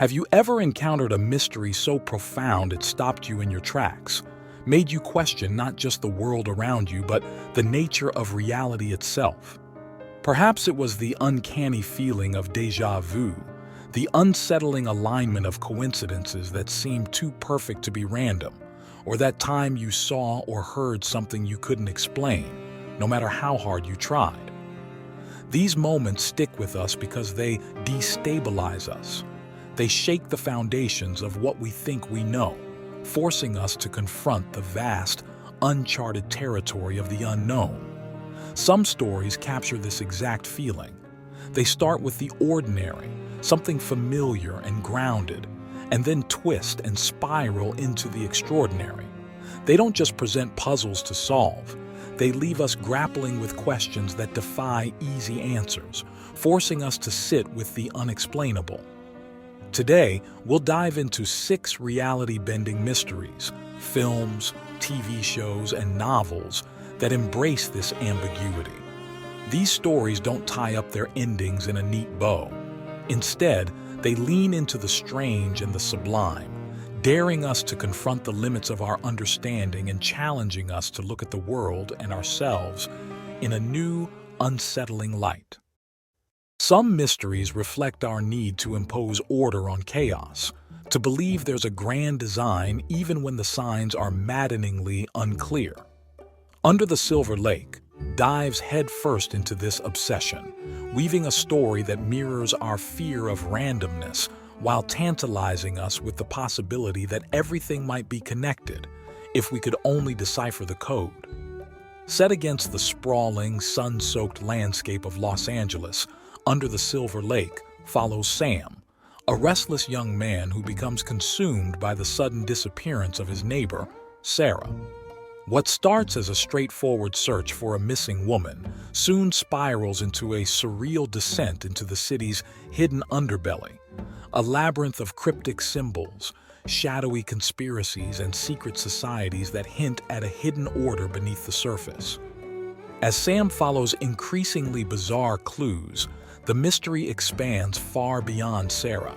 Have you ever encountered a mystery so profound it stopped you in your tracks, made you question not just the world around you, but the nature of reality itself? Perhaps it was the uncanny feeling of déjà vu, the unsettling alignment of coincidences that seemed too perfect to be random, or that time you saw or heard something you couldn't explain, no matter how hard you tried. These moments stick with us because they destabilize us. They shake the foundations of what we think we know, forcing us to confront the vast, uncharted territory of the unknown. Some stories capture this exact feeling. They start with the ordinary, something familiar and grounded, and then twist and spiral into the extraordinary. They don't just present puzzles to solve. They leave us grappling with questions that defy easy answers, forcing us to sit with the unexplainable. Today, we'll dive into 6 reality-bending mysteries, films, TV shows, and novels that embrace this ambiguity. These stories don't tie up their endings in a neat bow. Instead, they lean into the strange and the sublime, daring us to confront the limits of our understanding and challenging us to look at the world and ourselves in a new, unsettling light. Some mysteries reflect our need to impose order on chaos, to believe there's a grand design even when the signs are maddeningly unclear. Under the Silver Lake dives headfirst into this obsession, weaving a story that mirrors our fear of randomness while tantalizing us with the possibility that everything might be connected if we could only decipher the code. Set against the sprawling, sun-soaked landscape of Los Angeles, Under the Silver Lake follows Sam, a restless young man who becomes consumed by the sudden disappearance of his neighbor, Sarah. What starts as a straightforward search for a missing woman soon spirals into a surreal descent into the city's hidden underbelly, a labyrinth of cryptic symbols, shadowy conspiracies, and secret societies that hint at a hidden order beneath the surface. As Sam follows increasingly bizarre clues, the mystery expands far beyond Sarah.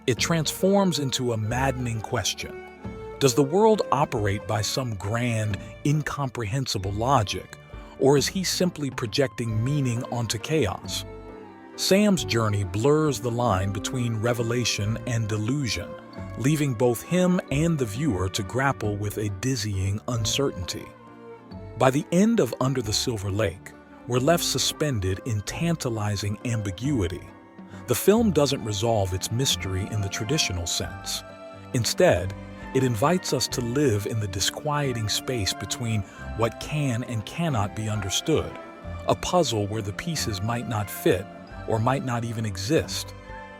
It transforms into a maddening question. Does the world operate by some grand, incomprehensible logic, or is he simply projecting meaning onto chaos? Sam's journey blurs the line between revelation and delusion, leaving both him and the viewer to grapple with a dizzying uncertainty. By the end of Under the Silver Lake, we're left suspended in tantalizing ambiguity. The film doesn't resolve its mystery in the traditional sense. Instead, it invites us to live in the disquieting space between what can and cannot be understood, a puzzle where the pieces might not fit or might not even exist.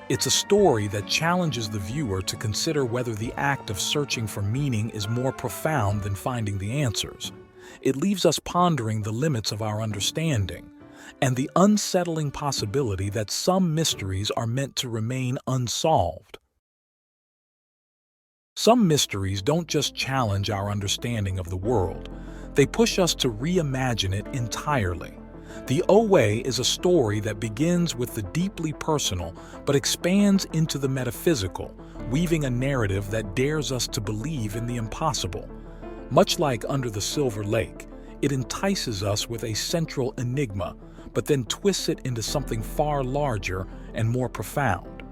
It's a story that challenges the viewer to consider whether the act of searching for meaning is more profound than finding the answers. It leaves us pondering the limits of our understanding and the unsettling possibility that some mysteries are meant to remain unsolved. Some mysteries don't just challenge our understanding of the world, they push us to reimagine it entirely. The OA is a story that begins with the deeply personal but expands into the metaphysical, weaving a narrative that dares us to believe in the impossible. Much like Under the Silver Lake, it entices us with a central enigma, but then twists it into something far larger and more profound.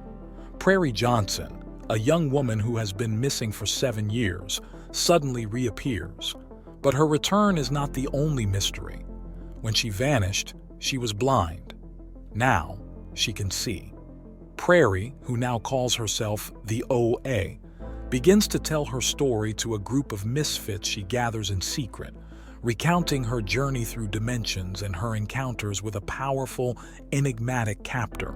Prairie Johnson, a young woman who has been missing for 7 years, suddenly reappears. But her return is not the only mystery. When she vanished, she was blind. Now, she can see. Prairie, who now calls herself the OA, begins to tell her story to a group of misfits she gathers in secret, recounting her journey through dimensions and her encounters with a powerful, enigmatic captor.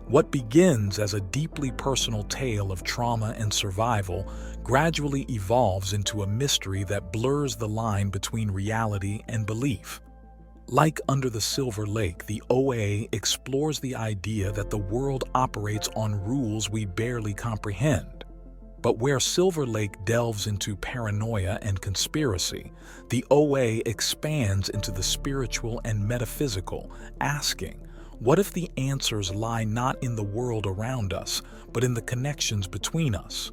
What begins as a deeply personal tale of trauma and survival gradually evolves into a mystery that blurs the line between reality and belief. Like Under the Silver Lake, the OA explores the idea that the world operates on rules we barely comprehend. But where Silver Lake delves into paranoia and conspiracy, the OA expands into the spiritual and metaphysical, asking, What if the answers lie not in the world around us, but in the connections between us?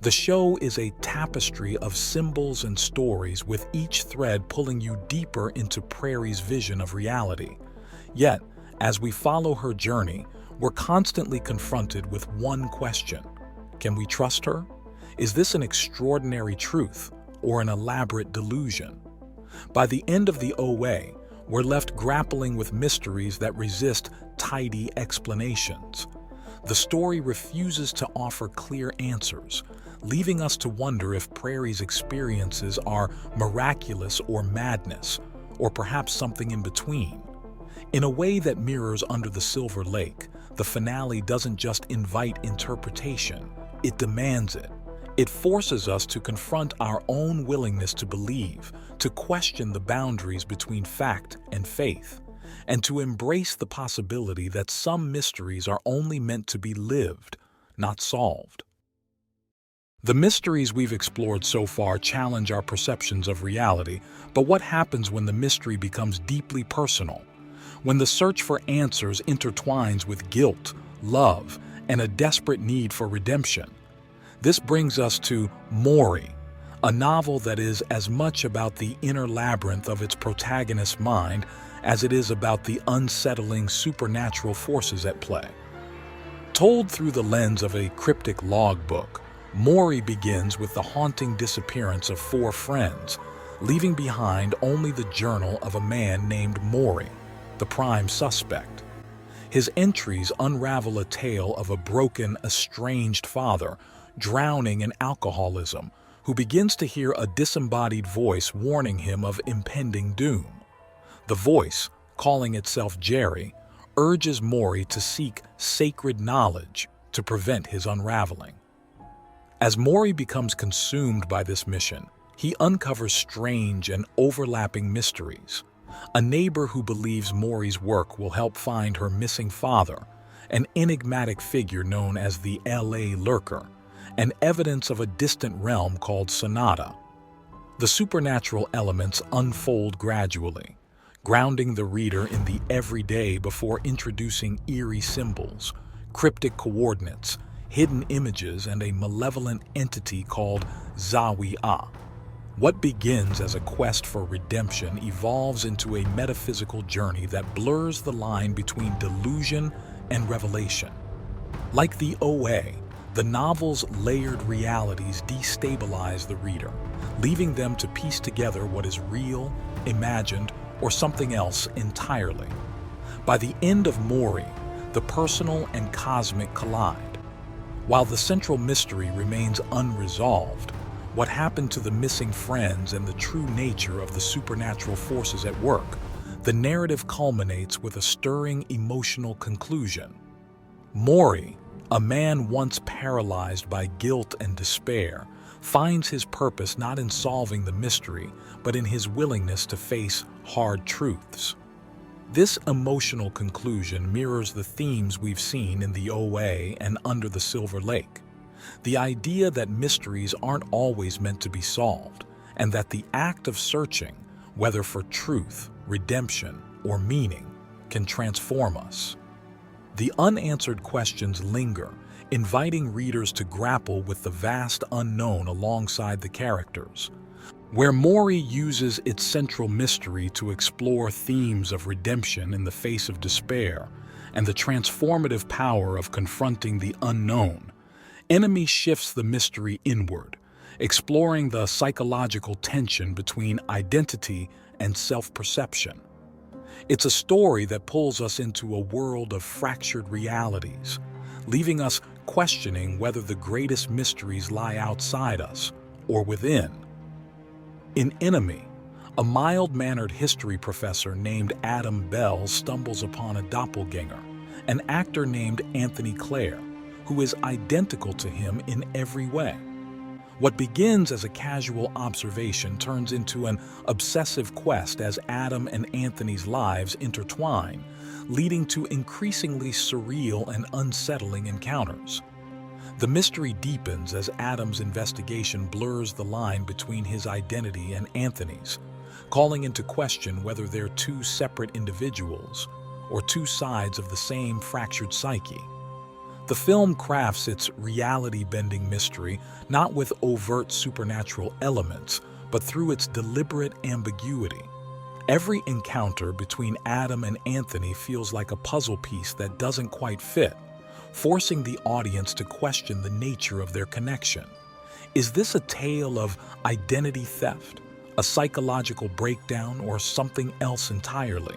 The show is a tapestry of symbols and stories, with each thread pulling you deeper into Prairie's vision of reality. Yet, as we follow her journey, we're constantly confronted with one question. Can we trust her? Is this an extraordinary truth or an elaborate delusion? By the end of the OA, we're left grappling with mysteries that resist tidy explanations. The story refuses to offer clear answers, leaving us to wonder if Prairie's experiences are miraculous or madness, or perhaps something in between. In a way that mirrors Under the Silver Lake, the finale doesn't just invite interpretation, it demands it. It forces us to confront our own willingness to believe, to question the boundaries between fact and faith, and to embrace the possibility that some mysteries are only meant to be lived, not solved. The mysteries we've explored so far challenge our perceptions of reality, but what happens when the mystery becomes deeply personal? When the search for answers intertwines with guilt, love, and a desperate need for redemption? This brings us to Mory, a novel that is as much about the inner labyrinth of its protagonist's mind as it is about the unsettling supernatural forces at play. Told through the lens of a cryptic logbook, Mory begins with the haunting disappearance of 4 friends, leaving behind only the journal of a man named Mory, the prime suspect. His entries unravel a tale of a broken, estranged father drowning in alcoholism, who begins to hear a disembodied voice warning him of impending doom. The voice, calling itself Jerry, urges Mory to seek sacred knowledge to prevent his unraveling. As Mory becomes consumed by this mission, he uncovers strange and overlapping mysteries. A neighbor who believes Mory's work will help find her missing father, an enigmatic figure known as the LA Lurker, and evidence of a distant realm called Sonata. The supernatural elements unfold gradually, grounding the reader in the everyday before introducing eerie symbols, cryptic coordinates, hidden images, and a malevolent entity called Zawi-Ah. What begins as a quest for redemption evolves into a metaphysical journey that blurs the line between delusion and revelation. Like the OA, the novel's layered realities destabilize the reader, leaving them to piece together what is real, imagined, or something else entirely. By the end of Mory, the personal and cosmic collide. While the central mystery remains unresolved, what happened to the missing friends and the true nature of the supernatural forces at work, the narrative culminates with a stirring emotional conclusion. Mory, a man once paralyzed by guilt and despair, finds his purpose not in solving the mystery, but in his willingness to face hard truths. This emotional conclusion mirrors the themes we've seen in the OA and Under the Silver Lake. The idea that mysteries aren't always meant to be solved, and that the act of searching, whether for truth, redemption, or meaning, can transform us. The unanswered questions linger, inviting readers to grapple with the vast unknown alongside the characters. Where Mory uses its central mystery to explore themes of redemption in the face of despair and the transformative power of confronting the unknown, Enemy shifts the mystery inward, exploring the psychological tension between identity and self-perception. It's a story that pulls us into a world of fractured realities, leaving us questioning whether the greatest mysteries lie outside us or within. In Enemy, a mild-mannered history professor named Adam Bell stumbles upon a doppelganger, an actor named Anthony Clare, who is identical to him in every way. What begins as a casual observation turns into an obsessive quest as Adam and Anthony's lives intertwine, leading to increasingly surreal and unsettling encounters. The mystery deepens as Adam's investigation blurs the line between his identity and Anthony's, calling into question whether they're two separate individuals or two sides of the same fractured psyche. The film crafts its reality-bending mystery not with overt supernatural elements, but through its deliberate ambiguity. Every encounter between Adam and Anthony feels like a puzzle piece that doesn't quite fit, forcing the audience to question the nature of their connection. Is this a tale of identity theft, a psychological breakdown, or something else entirely?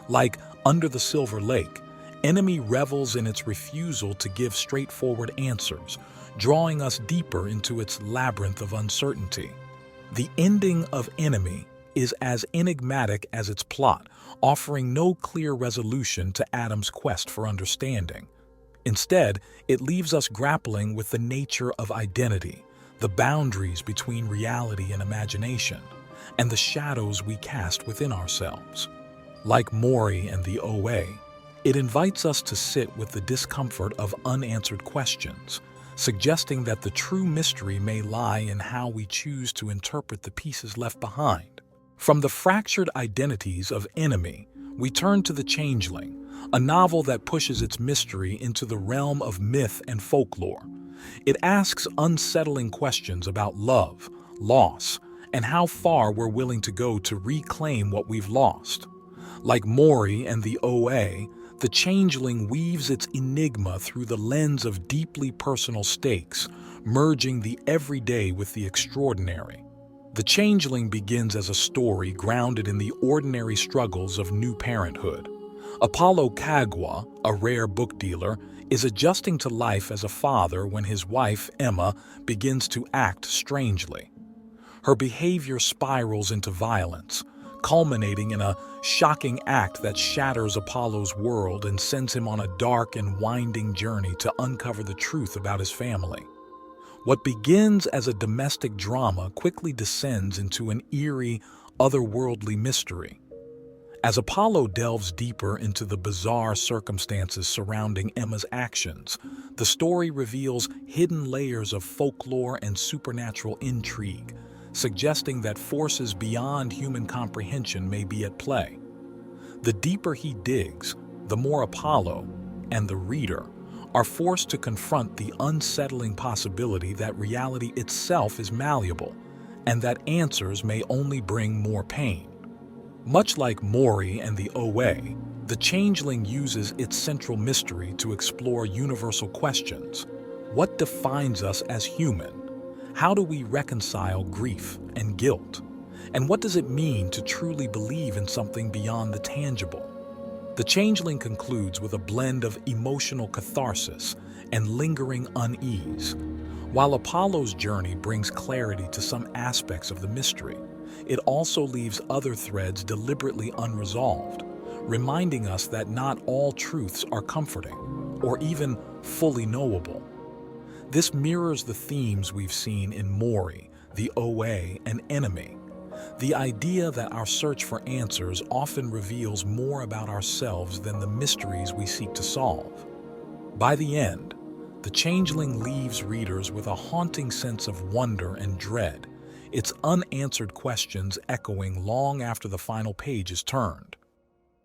Like Under the Silver Lake, Enemy revels in its refusal to give straightforward answers, drawing us deeper into its labyrinth of uncertainty. The ending of Enemy is as enigmatic as its plot, offering no clear resolution to Adam's quest for understanding. Instead, it leaves us grappling with the nature of identity, the boundaries between reality and imagination, and the shadows we cast within ourselves. Like Mory and the OA, it invites us to sit with the discomfort of unanswered questions, suggesting that the true mystery may lie in how we choose to interpret the pieces left behind. From the fractured identities of Enemy, we turn to The Changeling, a novel that pushes its mystery into the realm of myth and folklore. It asks unsettling questions about love, loss, and how far we're willing to go to reclaim what we've lost. Like Mory and the OA, The Changeling weaves its enigma through the lens of deeply personal stakes, merging the everyday with the extraordinary. The Changeling begins as a story grounded in the ordinary struggles of new parenthood. Apollo Kagwa, a rare book dealer, is adjusting to life as a father when his wife, Emma, begins to act strangely. Her behavior spirals into violence, culminating in a shocking act that shatters Apollo's world and sends him on a dark and winding journey to uncover the truth about his family. What begins as a domestic drama quickly descends into an eerie, otherworldly mystery. As Apollo delves deeper into the bizarre circumstances surrounding Emma's actions, the story reveals hidden layers of folklore and supernatural intrigue, suggesting that forces beyond human comprehension may be at play. The deeper he digs, the more Apollo and the reader are forced to confront the unsettling possibility that reality itself is malleable, and that answers may only bring more pain. Much like Mory and the OA, The Changeling uses its central mystery to explore universal questions. What defines us as human? How do we reconcile grief and guilt? And what does it mean to truly believe in something beyond the tangible? The Changeling concludes with a blend of emotional catharsis and lingering unease. While Apollo's journey brings clarity to some aspects of the mystery, it also leaves other threads deliberately unresolved, reminding us that not all truths are comforting or even fully knowable. This mirrors the themes we've seen in Mory, the OA, and Enemy. The idea that our search for answers often reveals more about ourselves than the mysteries we seek to solve. By the end, The Changeling leaves readers with a haunting sense of wonder and dread, its unanswered questions echoing long after the final page is turned.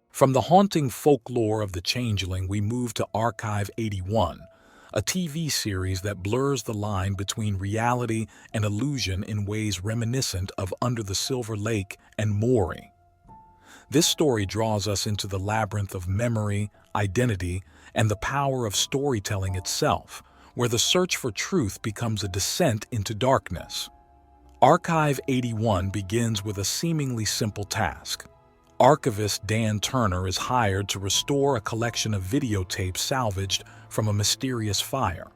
From the haunting folklore of The Changeling, we move to Archive 81, a TV series that blurs the line between reality and illusion in ways reminiscent of Under the Silver Lake and Mory. This story draws us into the labyrinth of memory, identity, and the power of storytelling itself, where the search for truth becomes a descent into darkness. Archive 81 begins with a seemingly simple task. Archivist Dan Turner is hired to restore a collection of videotapes salvaged from a mysterious fire.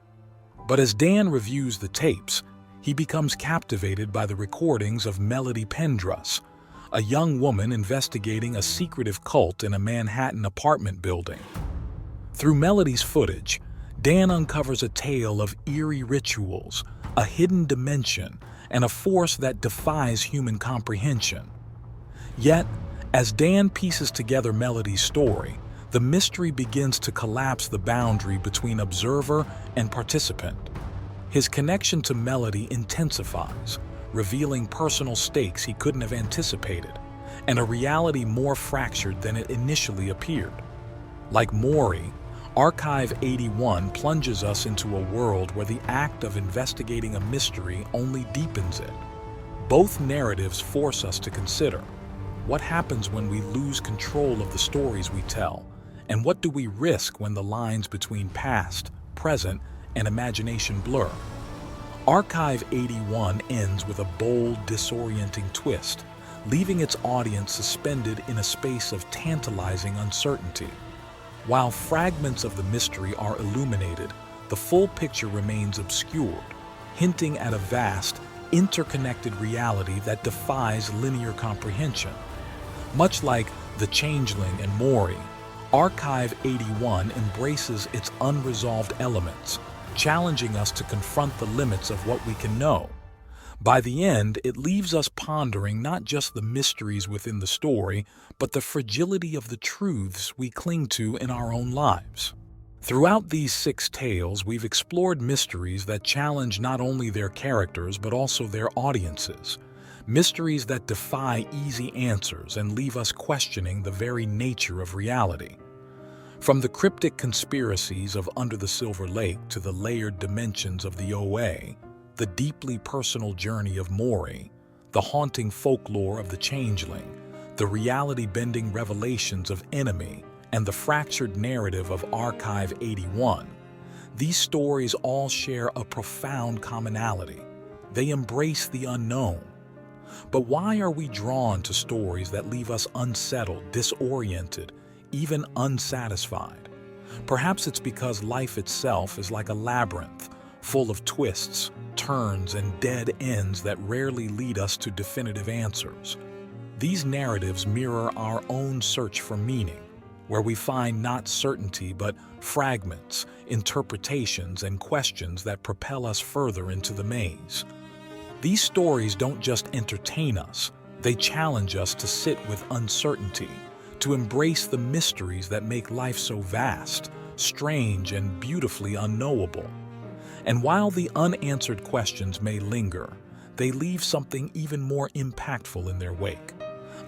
But as Dan reviews the tapes, he becomes captivated by the recordings of Melody Pendrus, a young woman investigating a secretive cult in a Manhattan apartment building. Through Melody's footage, Dan uncovers a tale of eerie rituals, a hidden dimension, and a force that defies human comprehension. Yet, as Dan pieces together Melody's story, the mystery begins to collapse the boundary between observer and participant. His connection to Melody intensifies, revealing personal stakes he couldn't have anticipated, and a reality more fractured than it initially appeared. Like Mory, Archive 81 plunges us into a world where the act of investigating a mystery only deepens it. Both narratives force us to consider: what happens when we lose control of the stories we tell, and what do we risk when the lines between past, present, and imagination blur? Archive 81 ends with a bold, disorienting twist, leaving its audience suspended in a space of tantalizing uncertainty. While fragments of the mystery are illuminated, the full picture remains obscured, hinting at a vast, interconnected reality that defies linear comprehension. Much like the Changeling and Mory, Archive 81 embraces its unresolved elements, challenging us to confront the limits of what we can know. By the end, it leaves us pondering not just the mysteries within the story, but the fragility of the truths we cling to in our own lives. Throughout these 6 tales, we've explored mysteries that challenge not only their characters but also their audiences. Mysteries that defy easy answers and leave us questioning the very nature of reality. From the cryptic conspiracies of Under the Silver Lake to the layered dimensions of the OA, the deeply personal journey of Mory, the haunting folklore of the Changeling, the reality-bending revelations of Enemy, and the fractured narrative of Archive 81, these stories all share a profound commonality. They embrace the unknown. But why are we drawn to stories that leave us unsettled, disoriented, even unsatisfied? Perhaps it's because life itself is like a labyrinth, full of twists, turns, and dead ends that rarely lead us to definitive answers. These narratives mirror our own search for meaning, where we find not certainty but fragments, interpretations, and questions that propel us further into the maze. These stories don't just entertain us, they challenge us to sit with uncertainty, to embrace the mysteries that make life so vast, strange, and beautifully unknowable. And while the unanswered questions may linger, they leave something even more impactful in their wake.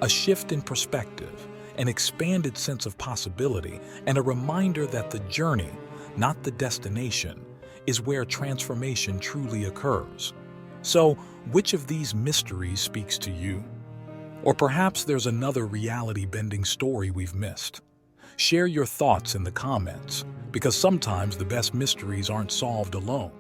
A shift in perspective, an expanded sense of possibility, and a reminder that the journey, not the destination, is where transformation truly occurs. So, which of these mysteries speaks to you? Or perhaps there's another reality-bending story we've missed. Share your thoughts in the comments, because sometimes the best mysteries aren't solved alone.